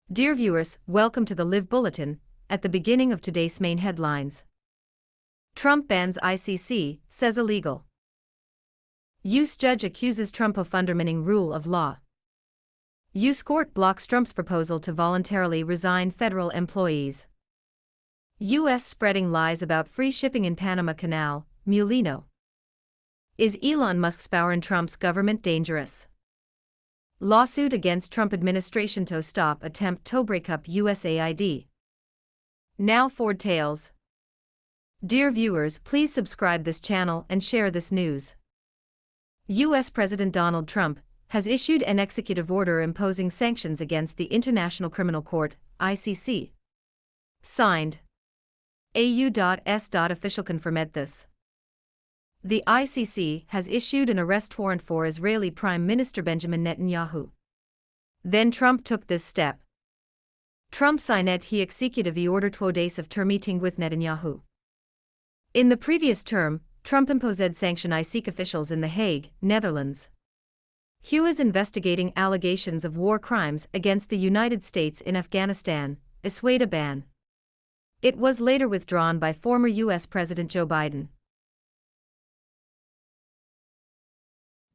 Dear viewers, welcome to the Live Bulletin. At the beginning of today's main headlines. Trump bans ICC, says illegal. U.S. judge accuses Trump of undermining rule of law. U.S. court blocks Trump's proposal to voluntarily resign federal employees. U.S. spreading lies about free shipping in Panama Canal, Mulino. Is Elon Musk's power in Trump's government dangerous? Lawsuit against Trump administration to stop attempt to break up USAID. Now for details. Dear viewers, please subscribe this channel and share this news. U.S. President Donald Trump has issued an executive order imposing sanctions against the International Criminal Court, ICC. Signed. AU.S. Official confirmed this. The ICC has issued an arrest warrant for Israeli Prime Minister Benjamin Netanyahu. Then Trump took this step. Trump signed the executive order 2 days after meeting with Netanyahu. In the previous term, Trump imposed sanction ICC officials in The Hague, Netherlands. He was investigating allegations of war crimes against the United States in Afghanistan, issued a ban. It was later withdrawn by former U.S. President Joe Biden.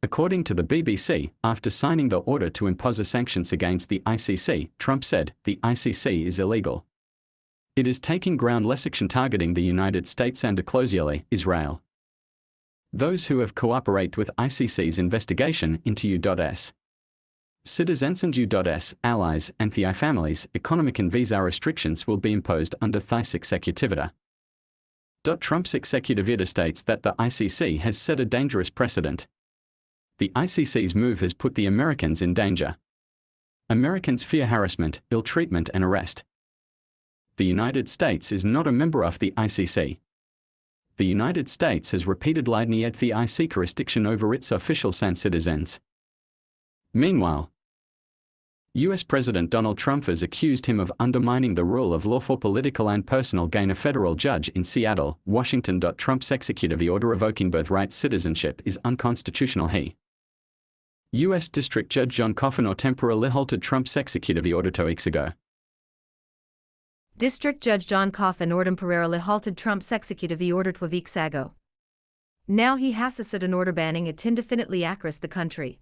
According to the BBC, after signing the order to impose sanctions against the ICC, Trump said, "The ICC is illegal. It is taking groundless action targeting the United States and closely Israel. Those who have cooperated with ICC's investigation into U.S. citizens and U.S. allies and their families, economic and visa restrictions will be imposed under this executive order." Trump's executive order states that the ICC has set a dangerous precedent. The ICC's move has put the Americans in danger. Americans fear harassment, ill treatment and arrest. The United States is not a member of the ICC. The United States has repeatedly denied the ICC jurisdiction over its officials and citizens. Meanwhile, U.S. President Donald Trump has accused him of undermining the rule of law for political and personal gain. A federal judge in Seattle, Washington. Trump's executive order revoking birthright citizenship is unconstitutional. U.S. District Judge John Coffin temporarily halted Trump's executive order 2 weeks ago. District Judge John Coffin temporarily halted Trump's executive order 2 weeks ago. Now he has issued an order banning it indefinitely across the country.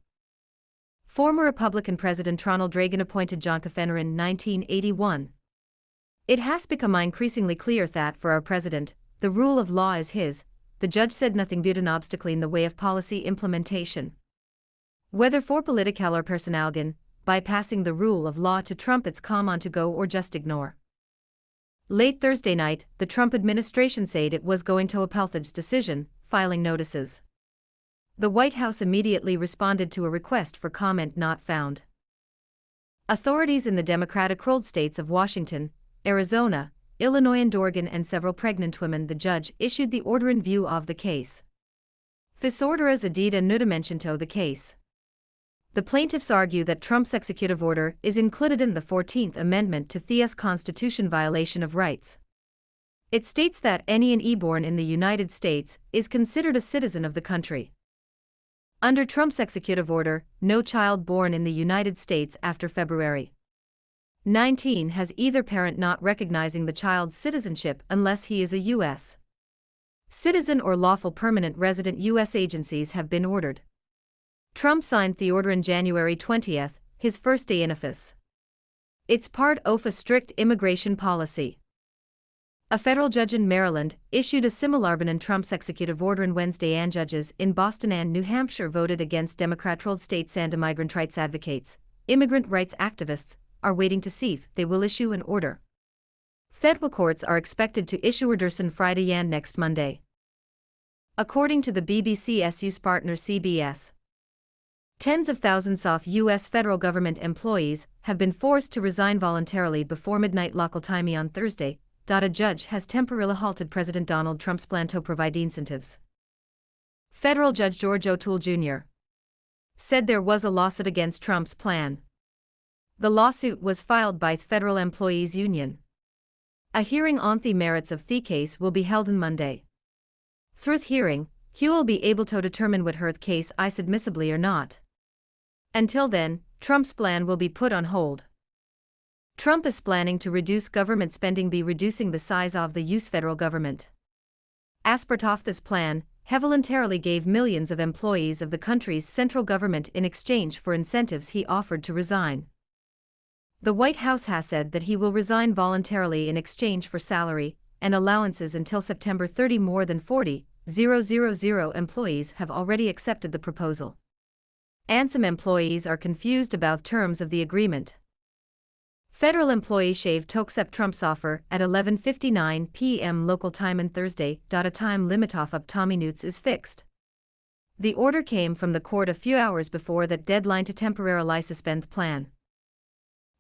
Former Republican President Ronald Reagan appointed John Coffin in 1981. It has become increasingly clear that for our president, the rule of law is his, the judge said, nothing but an obstacle in the way of policy implementation. Whether for political or personal gain, bypassing the rule of law to Trump it's come on to go or just ignore. Late Thursday night, the Trump administration said it was going to appeal this decision, filing notices. The White House immediately responded to a request for comment not found. Authorities in the Democratic-controlled states of Washington, Arizona, Illinois and Oregon and several pregnant women. The judge issued the order in view of the case. This order is indeed a new dimension to the case. The plaintiffs argue that Trump's executive order is included in the 14th Amendment to the U.S. Constitution violation of rights. It states that any born in the United States is considered a citizen of the country. Under Trump's executive order, no child born in the United States after February 19 has either parent not recognizing the child's citizenship unless he is a U.S. citizen or lawful permanent resident. U.S. agencies have been ordered. Trump signed the order in January 20, his first day in office. It's part of a strict immigration policy. A federal judge in Maryland issued a similar ban in Trump's executive order on Wednesday, and judges in Boston and New Hampshire voted against. Democrat-controlled states and immigrant rights advocates, immigrant rights activists, are waiting to see if they will issue an order. Federal courts are expected to issue orders on Friday and next Monday. According to the BBC's partner CBS, tens of thousands of U.S. federal government employees have been forced to resign voluntarily before midnight local time on Thursday. A judge has temporarily halted President Donald Trump's plan to provide incentives. Federal Judge George O'Toole Jr. said there was a lawsuit against Trump's plan. The lawsuit was filed by the Federal Employees Union. A hearing on the merits of the case will be held on Monday. Through the hearing, he will be able to determine whether the case is admissible or not. Until then, Trump's plan will be put on hold. Trump is planning to reduce government spending by reducing the size of the U.S. federal government. As part of this plan, he voluntarily gave millions of employees of the country's central government in exchange for incentives he offered to resign. The White House has said that he will resign voluntarily in exchange for salary and allowances until September 30. More than 40,000 employees have already accepted the proposal. And some employees are confused about terms of the agreement. Federal employees shave to accept Trump's offer at 11:59 p.m. local time on Thursday. A time limit of up to minutes is fixed. The order came from the court a few hours before that deadline to temporarily suspend the plan.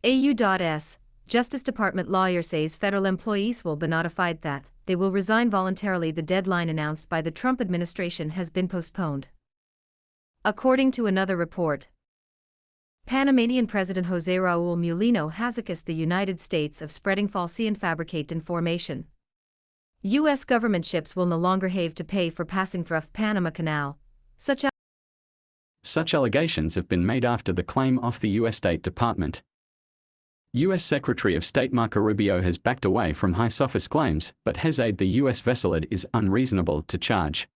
AU.S. Justice Department lawyer says federal employees will be notified that they will resign voluntarily. The deadline announced by the Trump administration has been postponed. According to another report, Panamanian President José Raúl Mulino has accused the United States of spreading false and fabricated information. U.S. government ships will no longer have to pay for passing through the Panama Canal. Such allegations have been made after the claim of the U.S. State Department. U.S. Secretary of State Marco Rubio has backed away from high-sophist claims, but has said the U.S. vessel it is unreasonable to charge.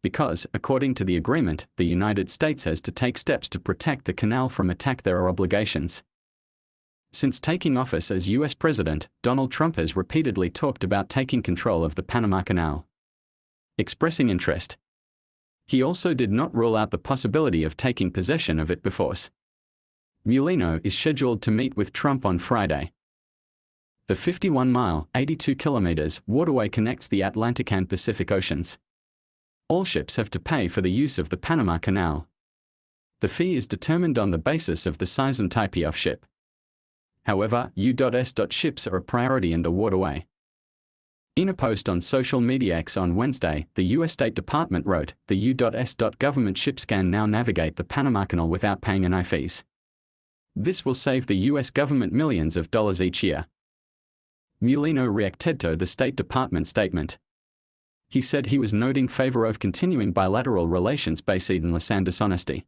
Because, according to the agreement, the United States has to take steps to protect the canal from attack. There are obligations. Since taking office as U.S. President, Donald Trump has repeatedly talked about taking control of the Panama Canal, expressing interest. He also did not rule out the possibility of taking possession of it before. Mulino is scheduled to meet with Trump on Friday. The 51-mile, 82 kilometers waterway connects the Atlantic and Pacific Oceans. All ships have to pay for the use of the Panama Canal. The fee is determined on the basis of the size and type of ship. However, U.S. ships are a priority in the waterway. In a post on social media X on Wednesday, the U.S. State Department wrote, the U.S. government ships can now navigate the Panama Canal without paying any fees. This will save the U.S. government millions of dollars each year. Mulino reacted to the State Department statement. He said he was noting favor of continuing bilateral relations based in the dishonesty.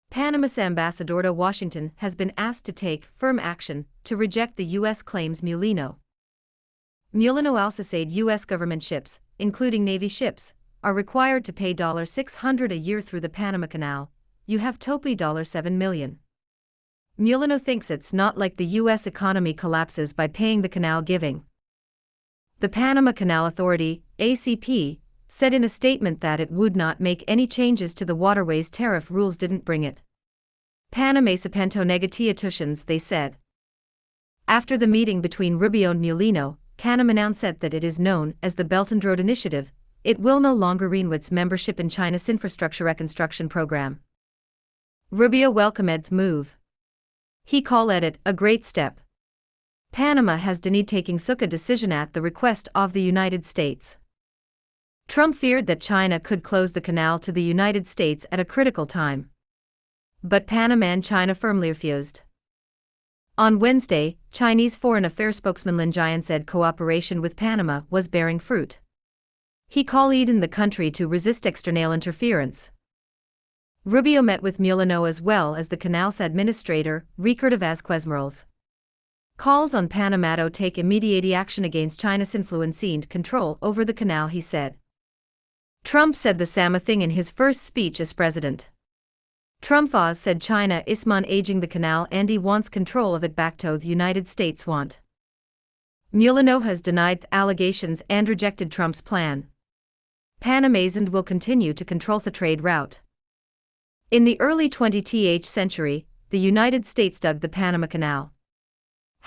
Panama's ambassador to Washington has been asked to take firm action to reject the U.S. claims. Mulino also said U.S. government ships, including Navy ships, are required to pay $600 a year through the Panama Canal. You have to pay $7 million. Mulino thinks it's not like the U.S. economy collapses by paying the canal giving. The Panama Canal Authority, ACP, said in a statement that it would not make any changes to the waterway's tariff rules. Didn't bring it. Panama sepento negatiations, they said. After the meeting between Rubio and Mulino, Panama announced that it is known as the Belt and Road Initiative. It will no longer renew its membership in China's infrastructure reconstruction program. Rubio welcomed the move. He called it a great step. Panama has denied taking such a decision at the request of the United States. Trump feared that China could close the canal to the United States at a critical time. But Panama and China firmly refused. On Wednesday, Chinese Foreign Affairs spokesman Lin Jian said cooperation with Panama was bearing fruit. He called on the country to resist external interference. Rubio met with Mulino as well as the canal's administrator, Ricardo Vázquez Morales. Calls on Panama to take immediate action against China's influence and control over the canal, he said. Trump said the same thing in his first speech as president. Trump said China is managing the canal and he wants control of it back to the United States want. Mulino has denied the allegations and rejected Trump's plan. Panama's and will continue to control the trade route. In the early 20th century, the United States dug the Panama Canal.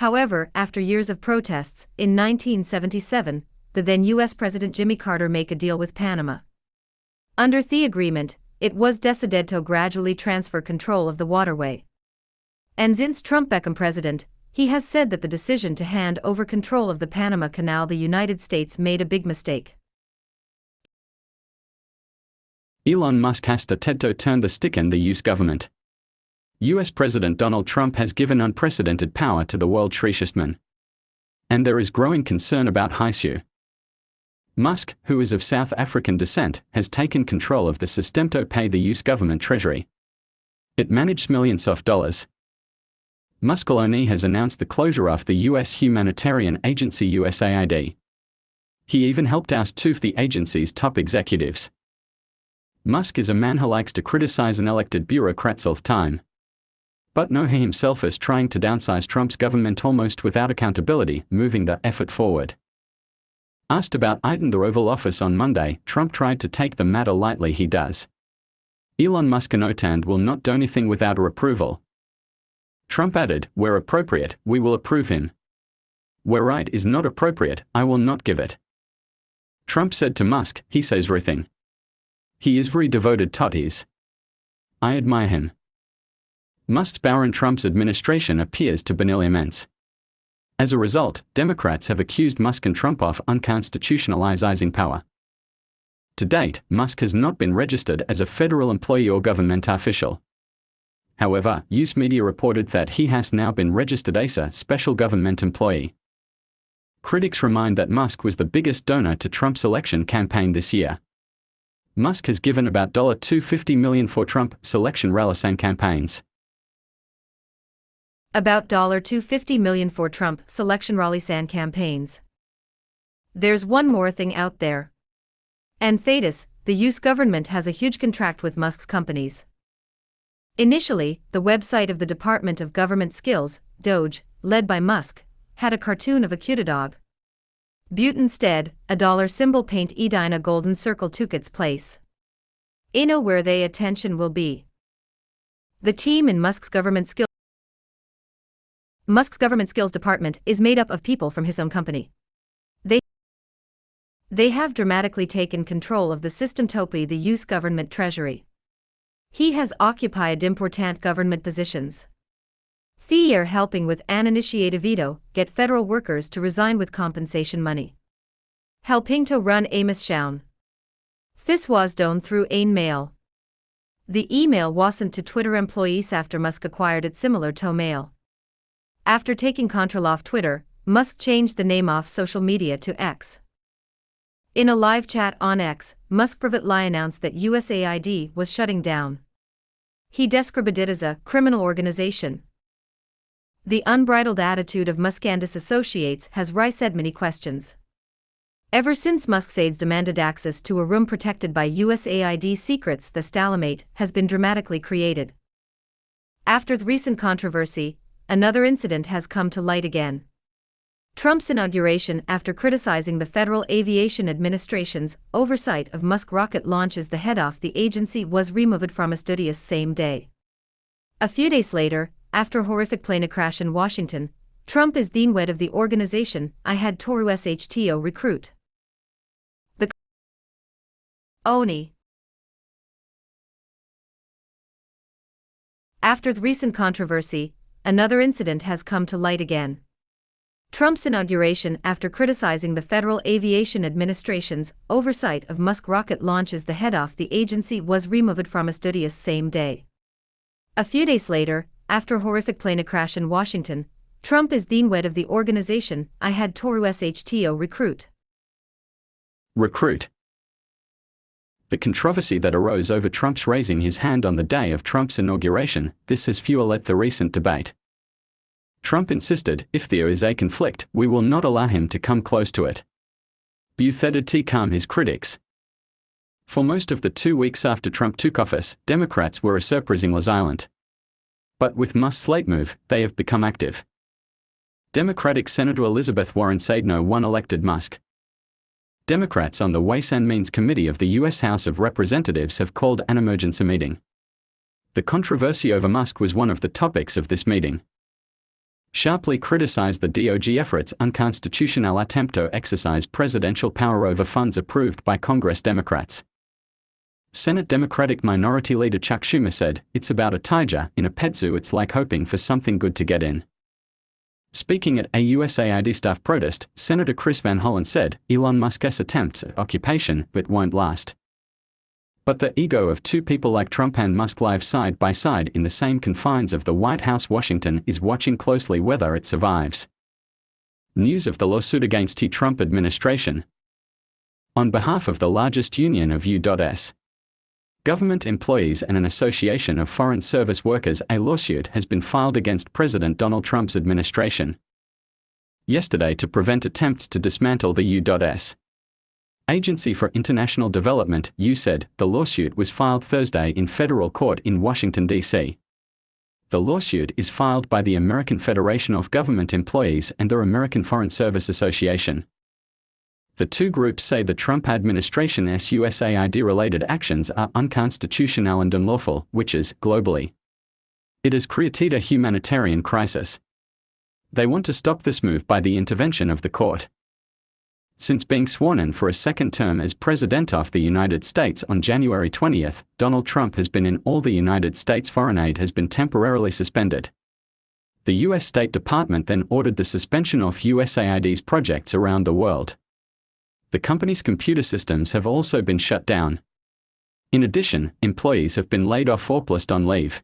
However, after years of protests, in 1977, the then U.S. President Jimmy Carter made a deal with Panama. Under the agreement, it was decided to gradually transfer control of the waterway. And since Trump became president, he has said that the decision to hand over control of the Panama Canal the United States made a big mistake. Elon Musk has to turn the stick in the U.S. government. U.S. President Donald Trump has given unprecedented power to the world's richest man. And there is growing concern about his. Musk, who is of South African descent, has taken control of the system to pay the U.S. government treasury. It managed millions of dollars. Muscalone has announced the closure of the U.S. humanitarian agency USAID. He even helped oust two of the agency's top executives. Musk is a man who likes to criticize unelected bureaucrats all the time. But no, he himself is trying to downsize Trump's government almost without accountability, moving the effort forward. Asked about it in the Oval Office on Monday, Trump tried to take the matter lightly. He does. Elon Musk and will not do anything without our approval. Trump added, "Where appropriate, we will approve him. Where right is not appropriate, I will not give it." Trump said to Musk, "He says everything. He is very devoted to his. I admire him." Musk's power in Trump's administration appears to be immense. As a result, Democrats have accused Musk and Trump of unconstitutionalizing power. To date, Musk has not been registered as a federal employee or government official. However, US media reported that he has now been registered as a special government employee. Critics remind that Musk was the biggest donor to Trump's election campaign this year. Musk has given about $250 million for Trump's election rallies and campaigns. About $250 million for Trump selection rallies and campaigns. There's one more thing out there. And Thetis, the US government has a huge contract with Musk's companies. Initially, the website of the Department of Government Skills, DOGE, led by Musk, had a cartoon of a cute dog. But instead, a dollar symbol paint in a golden circle took its place. Where the attention will be. The team in Musk's government skills department is made up of people from his own company. They have dramatically taken control of the system to the US government treasury. He has occupied important government positions. They are helping with an initiative veto, get federal workers to resign with compensation money. Helping to run a mission. This was done through an mail. The email wasn't to Twitter employees after Musk acquired it, similar to mail. After taking control of Twitter, Musk changed the name of social media to X. In a live chat on X, Musk privately announced that USAID was shutting down. He described it as a criminal organization. The unbridled attitude of Musk and his associates has raised many questions. Ever since Musk's aides demanded access to a room protected by USAID secrets, the stalemate has been dramatically created. After the recent controversy, another incident has come to light again. Trump's inauguration after criticizing the Federal Aviation Administration's oversight of Musk rocket launches, the head of the agency was removed from his duties same day. A few days later, after a horrific plane crash in Washington, Trump is the head of the organization I had to USHTO recruit. The ONI. After the recent controversy, another incident has come to light again. Trump's inauguration after criticizing the Federal Aviation Administration's oversight of Musk rocket launches, the head of the agency was removed from his duties same day. A few days later, after a horrific plane crash in Washington, Trump is the head of the organization I had to USHTO recruit. The controversy that arose over Trump's raising his hand on the day of Trump's inauguration, this has fueled the recent debate. Trump insisted, if there is a conflict, we will not allow him to come close to it. But to calm his critics. For most of the 2 weeks after Trump took office, Democrats were surprisingly silent. But with Musk's late move, they have become active. Democratic Senator Elizabeth Warren said no one elected Musk. Democrats on the Ways and Means Committee of the U.S. House of Representatives have called an emergency meeting. The controversy over Musk was one of the topics of this meeting. Sharply criticized the DOJ effort's unconstitutional attempt to exercise presidential power over funds approved by Congress Democrats. Senate Democratic Minority Leader Chuck Schumer said, "It's about a tiger in a pet zoo. It's like hoping for something good to get in." Speaking at a USAID staff protest, Senator Chris Van Hollen said, "Elon Musk's attempts at occupation, but won't last." But the ego of two people like Trump and Musk live side by side in the same confines of the White House, Washington, is watching closely whether it survives. News of the lawsuit against the Trump administration. On behalf of the largest union of U.S. government employees and an association of foreign service workers. A lawsuit has been filed against President Donald Trump's administration yesterday to prevent attempts to dismantle the U.S. Agency for International Development, USAID. The lawsuit was filed Thursday in federal court in Washington, D.C. The lawsuit is filed by the American Federation of Government Employees and the American Foreign Service Association. The two groups say the Trump administration's USAID-related actions are unconstitutional and unlawful, which is, globally, it has created a humanitarian crisis. They want to stop this move by the intervention of the court. Since being sworn in for a second term as President of the United States on January 20, Donald Trump has been in all the United States foreign aid has been temporarily suspended. The U.S. State Department then ordered the suspension of USAID's projects around the world. The company's computer systems have also been shut down. In addition, employees have been laid off or placed on leave.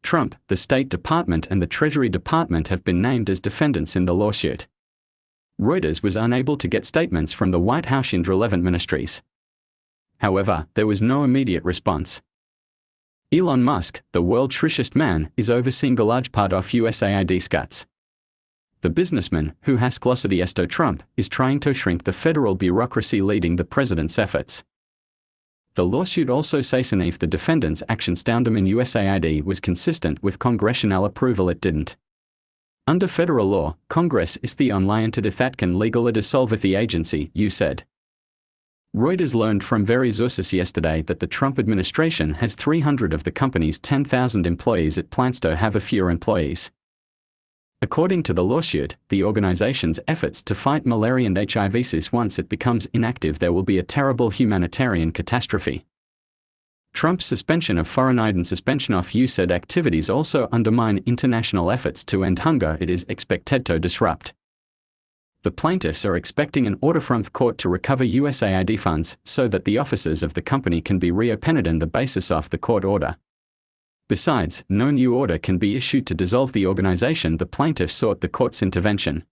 Trump, the State Department and the Treasury Department have been named as defendants in the lawsuit. Reuters was unable to get statements from the White House and relevant ministries. However, there was no immediate response. Elon Musk, the world's richest man, is overseeing a large part of USAID's cuts. The businessman, who has closely to Trump, is trying to shrink the federal bureaucracy leading the president's efforts. The lawsuit also says if the defendant's actions down in USAID was consistent with congressional approval, it didn't. Under federal law, Congress is the only entity that can legally dissolve the agency, USAID. Reuters learned from various sources yesterday that the Trump administration has 300 of the company's 10,000 employees. It plans to have fewer employees. According to the lawsuit, the organization's efforts to fight malaria and HIV cease once it becomes inactive. There will be a terrible humanitarian catastrophe. Trump's suspension of foreign aid and suspension of USAID activities also undermine international efforts to end hunger. It is expected to disrupt. The plaintiffs are expecting an order from the court to recover USAID funds so that the offices of the company can be reopened on the basis of the court order. Besides, no new order can be issued to dissolve the organization. The plaintiffs sought the court's intervention.